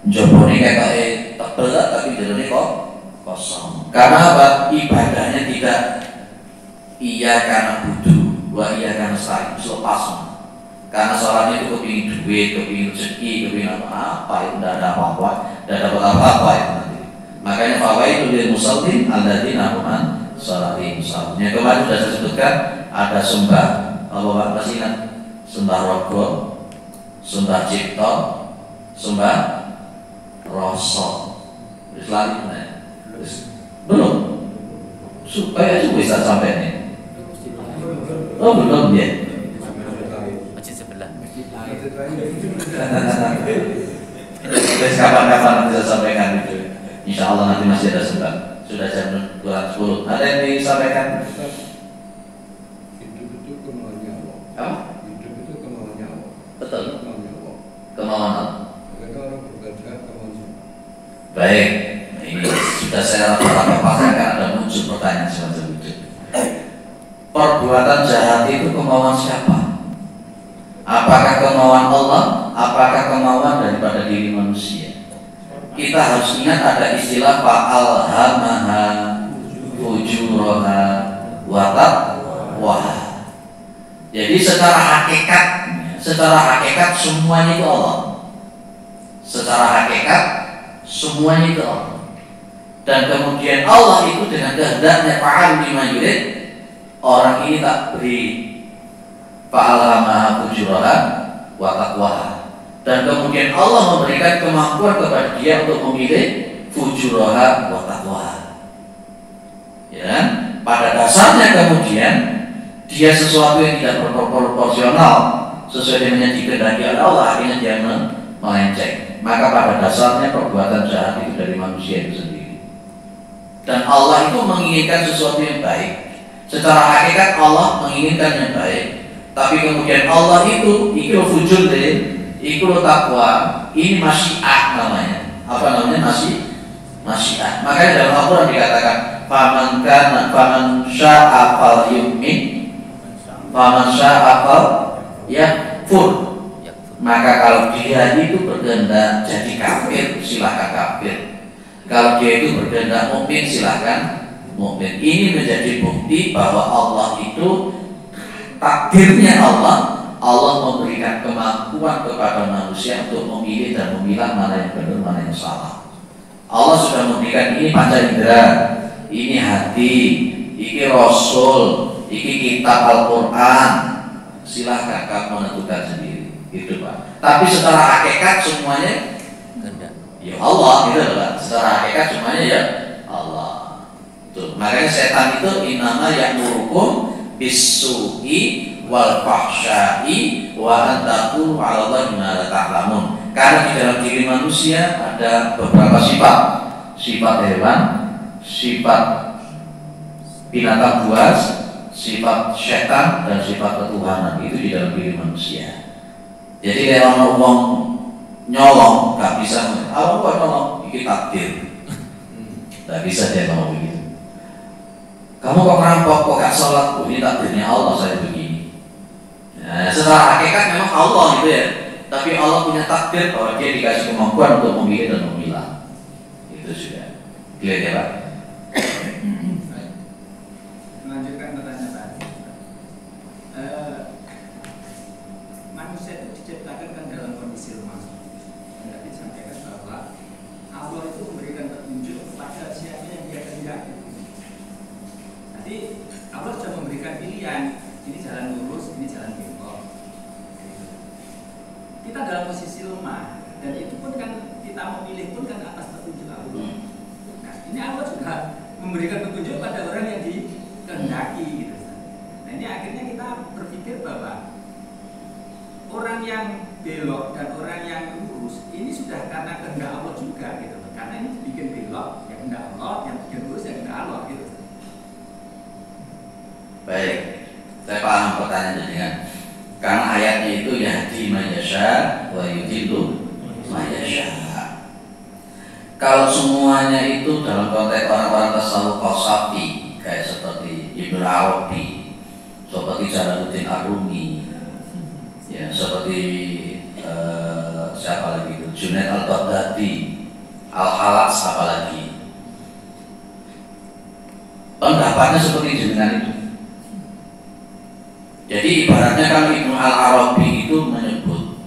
Jobone kayak tebel tapi jadinya kok kosong. Karena apa? Ibadahnya tidak iya karena butuh, wah iya karena saling selepas. Karena sholatnya itu kepingin duit, kepingin rezeki, kepingin apa itu tidak ada apa-apa, tidak dapat apa-apa itu nanti. Makanya fawaidul lil musallin alladzina hum an sholatihim sahun. Yang kemarin sudah saya sebutkan ada sembah apa masih ingat? Sembah rogo, sembah cipta, sembah rasa. Terus lari belum supaya itu bisa sampai nih. Oh belum ya. Masjid sebelah. Terus kapan-kapan nanti saya sampaikan itu. Insya Allah nanti masih ada sembah. Sudah jam kurang 10. Ada yang disampaikan? Hidup itu kemauannya Allah. Apa? Hidup itu kemauannya Allah. Betul. Kemauannya Allah. Kemauan Allah. Mereka orang bekerja kemauannya. Baik, ini sudah saya paparkan ada muncul pertanyaan semacam itu. Perbuatan jahat itu kemauan siapa? Apakah kemauan Allah? Apakah kemauan daripada diri manusia? Kita harus ingat ada istilah fa'alhamaha fujuraha wa taqwaha. Jadi secara hakikat semuanya itu Allah. Secara hakikat semuanya itu Allah. Dan kemudian Allah itu dengan kehendaknya fa'al lima yurid, orang ini tak beri fa'alhamaha fujuraha wa taqwaha. Dan kemudian Allah memberikan kemampuan kepada dia untuk memilih fujuraha wa taqwaha. Ya, pada dasarnya kemudian dia sesuatu yang tidak proporsional sesuai dengan yang dikehendaki oleh Allah, akhirnya dia melenceng. Maka pada dasarnya perbuatan jahat itu dari manusia itu sendiri. Dan Allah itu menginginkan sesuatu yang baik. Secara hakikat Allah menginginkan yang baik. Tapi kemudian Allah itu ikut fujur deh. Ikut takwa, ini masyiah namanya. Apa namanya? Masyiah. Makanya dalam Al-Quran dikatakan faman sya'a fal yu'min, faman sya'a fal yakfur. Maka kalau dia itu berkehendak jadi kafir, silahkan kafir. Kalau dia itu berkehendak mukmin, silahkan mukmin. Ini menjadi bukti bahwa Allah itu takdirnya Allah memberikan kemampuan kepada manusia untuk memilih dan memilah mana yang benar, mana yang salah. Allah sudah memberikan ini panca indera, ini hati, ini Rasul, ini kitab Al-Quran. Silahkan kamu menentukan sendiri, gitu Pak. Tapi secara hakikat semuanya ya Allah, gitu Pak. Secara hakikat semuanya ya Allah. Tuh, makanya setan itu innama ya'murukum bis-su'i wal fahsya'i wa an taqulu 'ala Allahi ma la ta'lamun. Karena di dalam diri manusia ada beberapa sifat. Sifat hewan, sifat binatang buas, sifat setan, dan sifat ketuhanan. Itu di dalam diri manusia. Jadi kalau orang nyolong nggak bisa, apa kok nyolong? Ini takdir. Nggak bisa dia ngomong begitu. Kamu kok ngerampok, kok gak sholat? Ini takdirnya Allah saya begini. Nah, secara hakikat memang Allah gitu ya. Tapi Allah punya takdir bahwa dia dikasih kemampuan untuk memilih dan memilah. Itu sudah. Clear ya Pak? Melanjutkan pertanyaan tadi. Manusia itu diciptakan kan dalam kondisi lemah. Tadi disampaikan bahwa Allah itu memberikan petunjuk kepada siapa yang dia kehendaki. Jadi Allah sudah memberikan pilihan, ini jalan lurus, ini jalan bengkok. Kita dalam posisi lemah, dan itu pun kan kita memilih pun kan atas petunjuk Allah. Nah, ini Allah juga memberikan petunjuk pada orang yang dikehendaki gitu. Nah, ini akhirnya kita berpikir bahwa orang yang belok dan orang yang lurus ini sudah karena kehendak Allah juga gitu. Karena ini bikin belok ya kehendak Allah, yang bikin lurus ya kehendak Allah gitu. Baik, saya paham pertanyaan dengan karena ayatnya itu yahdi man yasha wa yudhillu man yasha. Kalau semuanya itu dalam konteks orang-orang tasawuf qalsafi kayak seperti Ibnu Arabi, seperti Jalaluddin Ar-Rumi, ya seperti siapa lagi itu Junaid Al-Baghdadi, Al-Halaj apalagi, pendapatnya seperti jenengan itu. Jadi ibaratnya kalau Ibnu Al-Arabi itu menyebut,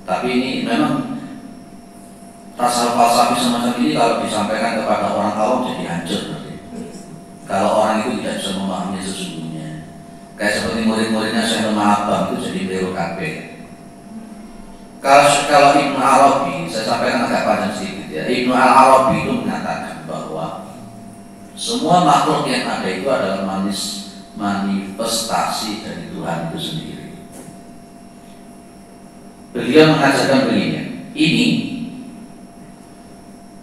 tapi ini memang tasawuf falsafi semacam ini kalau disampaikan kepada orang awam jadi hancur nanti. Kalau orang itu tidak bisa memahami sesungguhnya, kayak seperti murid-muridnya Syekh Ma'abam itu jadi keliru kabeh. Kalau Ibnu Arabi, saya sampaikan agak panjang sedikit ya. Ibnu Al-Arabi itu mengatakan bahwa semua makhluk yang ada itu adalah manifestasi dari Tuhan itu sendiri. Beliau mengajarkan begini, ini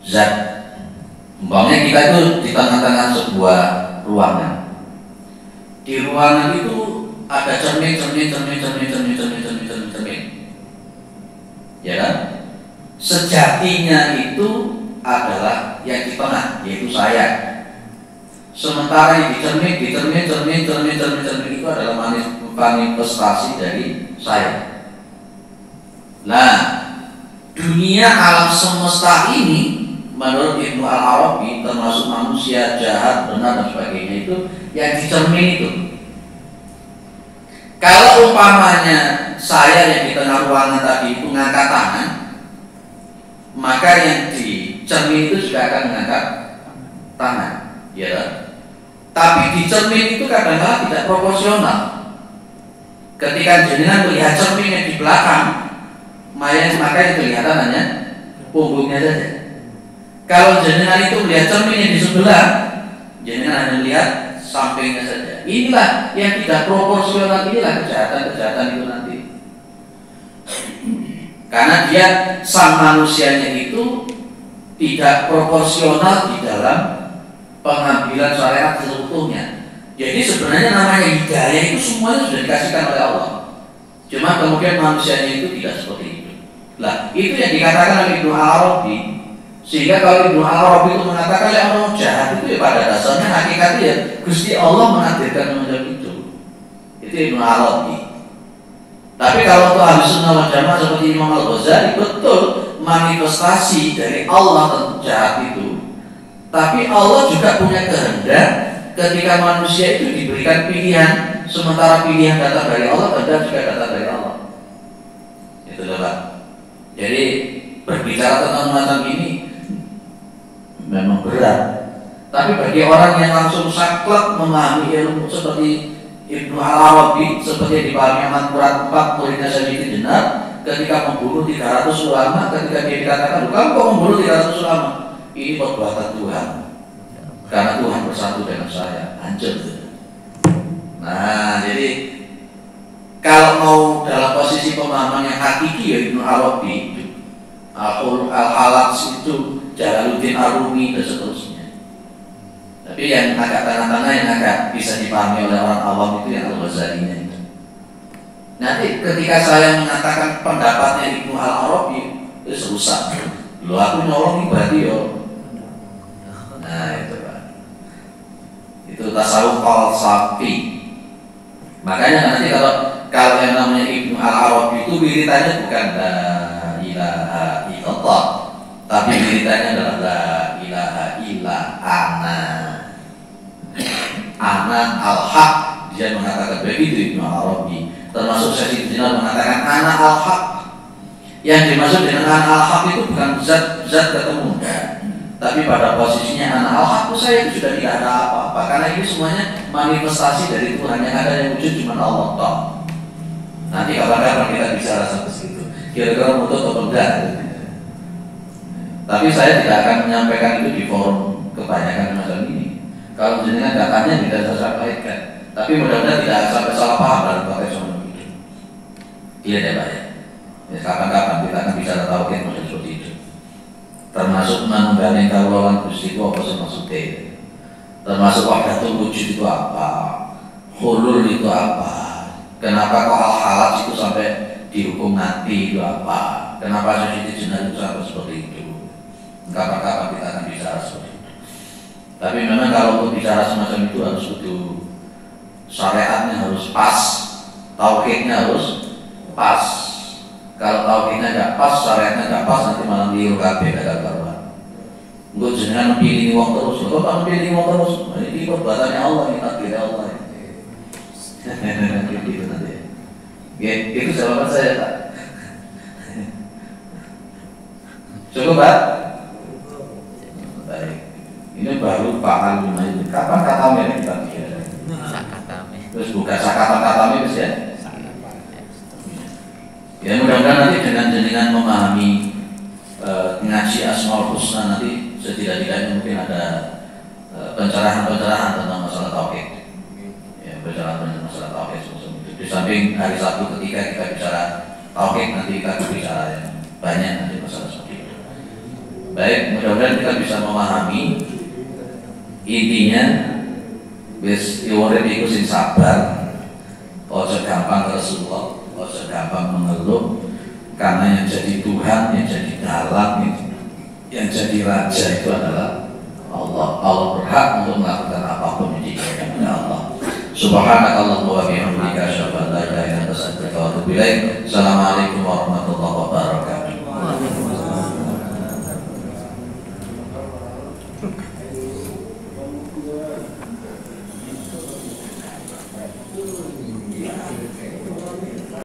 zat, umpamanya kita itu di tengah-tengah sebuah ruangan. Di ruangan itu ada cermin. Ya kan? Sejatinya itu adalah yang di tengah, yaitu saya. Sementara yang di cermin itu adalah manifestasi dari saya. Nah, dunia alam semesta ini menurut Ibnu Al-Arabi termasuk manusia, jahat, benar dan sebagainya itu yang di cermin itu. Kalau umpamanya saya yang di tengah ruangan tadi itu ngangkat tangan, maka yang di cermin itu juga akan mengangkat tangan. Ya, tapi di cermin itu kadang-kadang tidak proporsional. Ketika jenengan melihat cermin yang di belakang, maka yang kelihatan hanya punggungnya saja. Kalau jenengan itu melihat cermin yang di sebelah, jenengan hanya melihat sampingnya saja. Inilah yang tidak proporsional, inilah kejahatan itu nanti. Karena dia sang manusianya itu tidak proporsional di dalam pengambilan syariat seutuhnya. Jadi sebenarnya namanya hidayah itu semuanya sudah dikasihkan oleh Allah. Cuma kemudian manusianya itu tidak seperti itu. Lah, itu yang dikatakan oleh Ibnu Arabi. Sehingga kalau Ibnu Arabi itu mengatakan yang orang jahat itu ya pada dasarnya hakikatnya ya Gusti Allah menakdirkan menjadi itu. Itu Ibnu Arabi. Tapi kalau untuk ahli sunnah wal jamaah seperti Imam Al-Ghazali, betul manifestasi dari Allah tentang jahat itu. Tapi Allah juga punya kehendak ketika manusia itu diberikan pilihan, sementara pilihan datang dari Allah, kehendak juga datang dari Allah. Itu loh Pak. Jadi berbicara tentang macam ini memang berat. Tapi bagi orang yang langsung saklek memahami ilmu seperti Ibnu Al-Arabi, seperti dipahami Ahmad Murad 4 muridnya Sayyidina Jenar, ketika membunuh 300 ulama, ketika dia dikatakan, kamu kok membunuh 300 ulama? Ini perbuatan Tuhan, karena Tuhan bersatu dengan saya. Hancur. Nah, jadi kalau mau dalam posisi pemahaman yang hakiki ya Ibnu Arabi, Al-Halaks itu, Jalaluddin Ar-Rumi dan seterusnya. Tapi yang agak tengah-tengah yang agak bisa dipahami oleh orang awam itu yang Al-Ghazalinya itu. Nanti ketika saya mengatakan pendapatnya Ibnu Al-Arabi, itu rusak. Loh aku nyolong berarti yo. Nah itu Pak. Itu tasawuf falsafi. Makanya nanti kalau yang namanya Ibnu Al-Arabi itu wiritannya bukan la ilaha illallah, tapi wiritannya adalah la ilaha illa ana al-haq. Dia mengatakan begitu Ibnu Arabi. Termasuk Syekh Dinar mengatakan ana al-haq. Yang dimaksud dengan ana al-haq itu bukan zat ketemu, tapi pada posisinya ana al-haq saya itu sudah tidak ada apa-apa, karena ini semuanya manifestasi dari Tuhan. Yang ada yang wujud cuma Allah toh. Nanti kapan-kapan kita bicara sampai situ. Kira-kira mutu atau enggak? Tapi saya tidak akan menyampaikan itu di forum kebanyakan macam ini. Kalau jenengan datanya tidak saya sampaikan, tapi mudah-mudahan tidak sampai salah paham dalam konteks itu. Iya deh Pak ya. Kapan-kapan kita akan bicara tauhid model seperti itu. Termasuk menggandeng kaulan Gusti itu apa sih maksudnya? Termasuk wahdatul wujud itu apa? Hulul itu apa? Kenapa kok hal-hal itu sampai dihukum mati itu apa? Kenapa Syekh Jenar itu sampai seperti itu? Kapan-kapan kita akan bicara seperti itu. Tapi memang kalau untuk bicara semacam itu harus butuh syariatnya harus pas, tauhidnya harus pas. Kalau tauhidnya nggak pas, syariatnya nggak pas, nanti malah liru kabeh gak karuan. Engko jenengan pilih wong terus, kok tak pilih wong terus? Ini perbuatannya Allah, ini takdir Allah. Gitu nanti. Ya, itu jawaban saya Pak. Cukup Pak? Baik. Ini baru paham ini. Kapan katanya kita bicara? Terus buka sakatan-katanya ya. Ya mudah-mudahan nanti dengan memahami ngaji Asmaul Husna nanti setidak-tidaknya mungkin ada pencerahan-pencerahan tentang masalah tauhid. Ya, pencerahan tentang masalah tauhid semacam itu. Di samping hari Sabtu ketika kita bicara tauhid, nanti kita bicara yang banyak nanti masalah seperti itu. Baik, mudah-mudahan kita bisa memahami intinya. Wis urip iku sing sabar, ojo gampang Rasulullah, ojo gampang mengeluh, karena yang jadi Tuhan, yang jadi dalam, yang jadi raja itu adalah Allah. Allah berhak untuk melakukan apapun yang diinginkan oleh Allah. Subhanakallahumma wa bihamdika asyhadu an la ilaha illa anta astaghfiruka wa atubu ilaik. Assalamualaikum warahmatullahi wabarakatuh.